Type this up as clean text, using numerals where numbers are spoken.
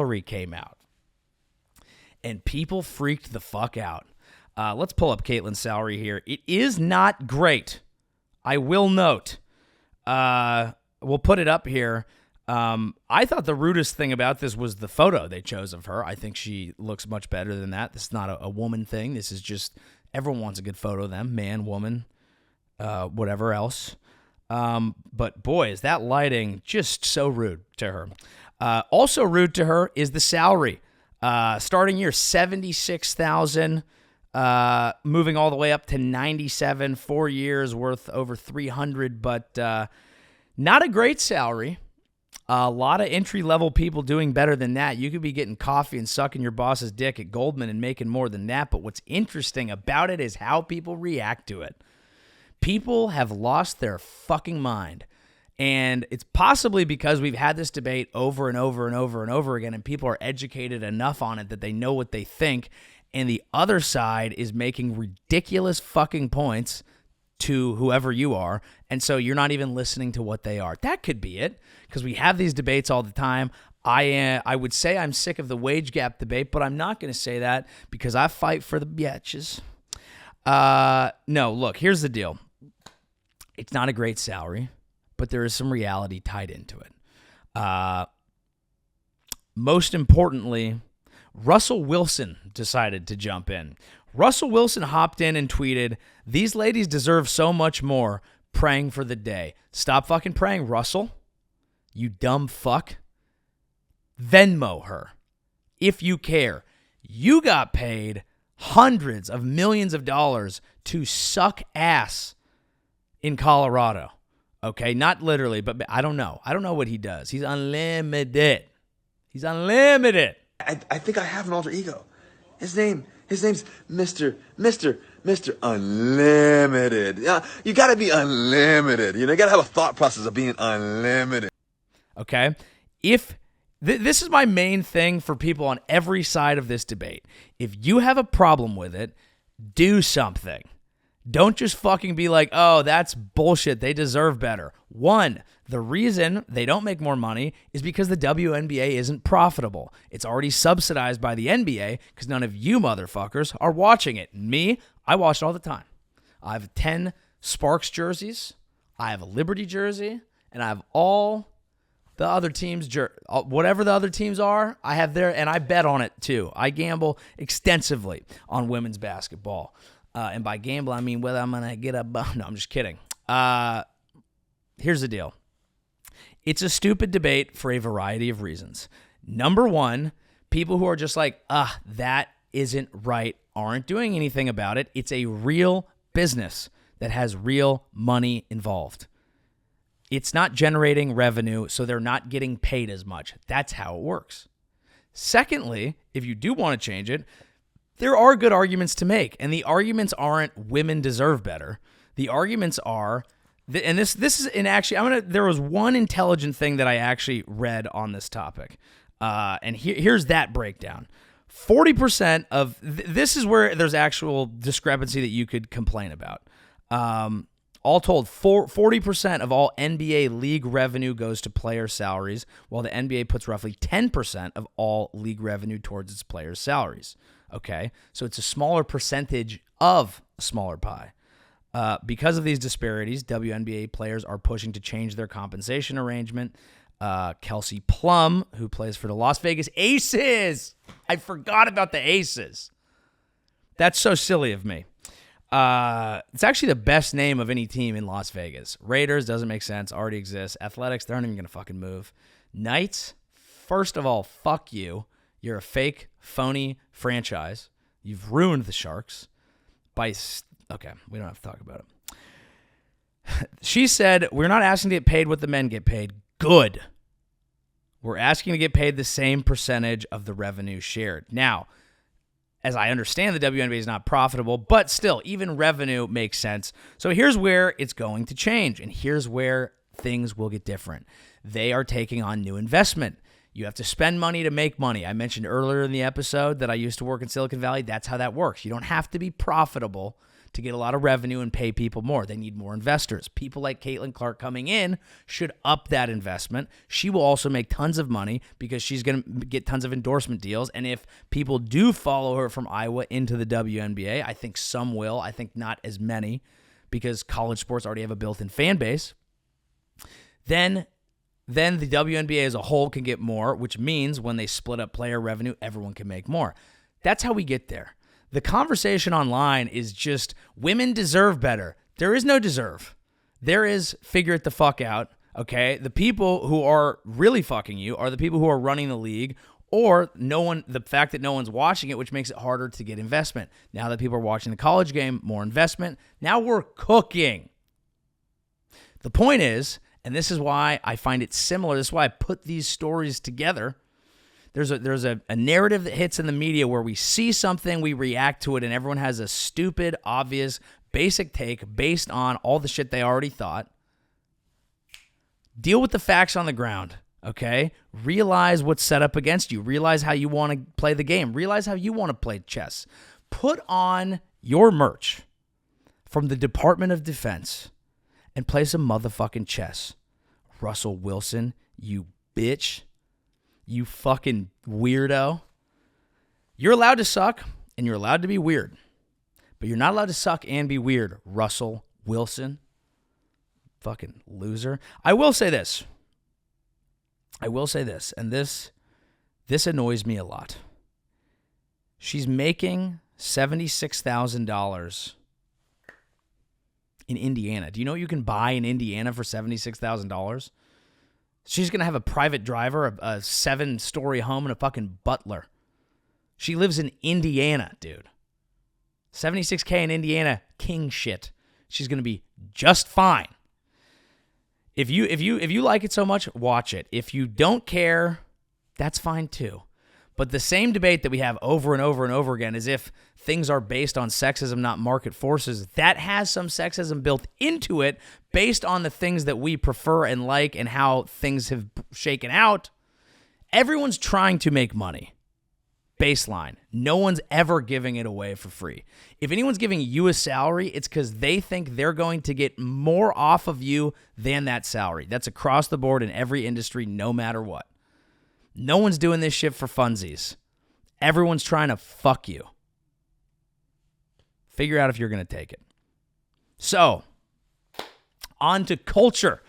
salary came out, and people freaked the fuck out. Let's pull up Caitlin's salary here. It is not great. I will note. We'll put it up here. I thought the rudest thing about this was the photo they chose of her. I think she looks much better than that. This is not a woman thing. This is just everyone wants a good photo of them, man, woman, whatever else. But boy, is that lighting just so rude to her. Also rude to her is the salary. Starting year $76,000, moving all the way up to $97,000, 4 years worth over $300,000, but not a great salary. A lot of entry-level people doing better than that. You could be getting coffee and sucking your boss's dick at Goldman and making more than that, but what's interesting about it is how people react to it. People have lost their fucking mind, and it's possibly because we've had this debate over and over and over and over again, and people are educated enough on it that they know what they think, and the other side is making ridiculous fucking points to whoever you are, and so you're not even listening to what they are. That could be it, because we have these debates all the time. I would say I'm sick of the wage gap debate, but I'm not going to say that because I fight for the bitches. No, look, here's the deal. It's not a great salary, but there is some reality tied into it. Most importantly, Russell Wilson decided to jump in. Russell Wilson hopped in and tweeted, "These ladies deserve so much more. Praying for the day." Stop fucking praying, Russell. You dumb fuck. Venmo her. If you care. You got paid hundreds of millions of dollars to suck ass in Colorado. Okay, not literally, but I don't know. I don't know what he does. He's unlimited. He's unlimited. I think I have an alter ego. His name's Mr. Unlimited. Yeah, you gotta be unlimited. You gotta have a thought process of being unlimited. Okay? If this is my main thing for people on every side of this debate. If you have a problem with it, do something. Don't just fucking be like, oh, that's bullshit. They deserve better. One, the reason they don't make more money is because the WNBA isn't profitable. It's already subsidized by the NBA because none of you motherfuckers are watching it. Me, I watch it all the time. I have 10 Sparks jerseys. I have a Liberty jersey. And I have all the other teams, whatever the other teams are, I have there, and I bet on it too. I gamble extensively on women's basketball. And by gamble, I mean whether I'm going to get a... No, I'm just kidding. Here's the deal. It's a stupid debate for a variety of reasons. Number one, people who are just like, that isn't right, aren't doing anything about it. It's a real business that has real money involved. It's not generating revenue, so they're not getting paid as much. That's how it works. Secondly, if you do want to change it, there are good arguments to make, and the arguments aren't women deserve better. The arguments are, and this is in actually, there was one intelligent thing that I actually read on this topic, and here's that breakdown. 40% of, this is where there's actual discrepancy that you could complain about. All told, 40% of all NBA league revenue goes to player salaries, while the NBA puts roughly 10% of all league revenue towards its players' salaries. Okay, so it's a smaller percentage of a smaller pie. Because of these disparities, WNBA players are pushing to change their compensation arrangement. Kelsey Plum, who plays for the Las Vegas Aces. I forgot about the Aces. That's so silly of me. It's actually the best name of any team in Las Vegas. Raiders doesn't make sense, already exists. Athletics, they aren't even going to fucking move. Knights, first of all, fuck you. You're a fake, phony franchise. You've ruined the Sharks. Okay, we don't have to talk about it. She said, we're not asking to get paid what the men get paid. Good. We're asking to get paid the same percentage of the revenue shared. Now, as I understand, the WNBA is not profitable, but still, even revenue makes sense. So here's where it's going to change, and here's where things will get different. They are taking on new investment. You have to spend money to make money. I mentioned earlier in the episode that I used to work in Silicon Valley. That's how that works. You don't have to be profitable to get a lot of revenue and pay people more. They need more investors. People like Caitlin Clark coming in should up that investment. She will also make tons of money because she's going to get tons of endorsement deals. And if people do follow her from Iowa into the WNBA, I think some will. I think not as many because college sports already have a built-in fan base. Then the WNBA as a whole can get more, which means when they split up player revenue, everyone can make more. That's how we get there. The conversation online is just women deserve better. There is no deserve. There is figure it the fuck out, okay? The people who are really fucking you are the people who are running the league, or the fact that no one's watching it, which makes it harder to get investment. Now that people are watching the college game, more investment. Now we're cooking. The point is, and this is why I find it similar, this is why I put these stories together. There's a narrative that hits in the media where we see something, we react to it, and everyone has a stupid, obvious, basic take based on all the shit they already thought. Deal with the facts on the ground, okay? Realize what's set up against you. Realize how you want to play the game. Realize how you want to play chess. Put on your merch from the Department of Defense and play some motherfucking chess. Russell Wilson, you bitch. You fucking weirdo. You're allowed to suck and you're allowed to be weird. But you're not allowed to suck and be weird, Russell Wilson. Fucking loser. I will say this, and this annoys me a lot. She's making $76,000 in Indiana. Do you know what you can buy in Indiana for $76,000? She's going to have a private driver, a 7-story home, and a fucking butler. She lives in Indiana, dude. $76K in Indiana, king shit. She's going to be just fine. If you like it so much, watch it. If you don't care, that's fine too. But the same debate that we have over and over and over again is if things are based on sexism, not market forces, that has some sexism built into it based on the things that we prefer and like and how things have shaken out. Everyone's trying to make money. Baseline. No one's ever giving it away for free. If anyone's giving you a salary, it's because they think they're going to get more off of you than that salary. That's across the board in every industry, no matter what. No one's doing this shit for funsies. Everyone's trying to fuck you. Figure out if you're going to take it. So, on to culture.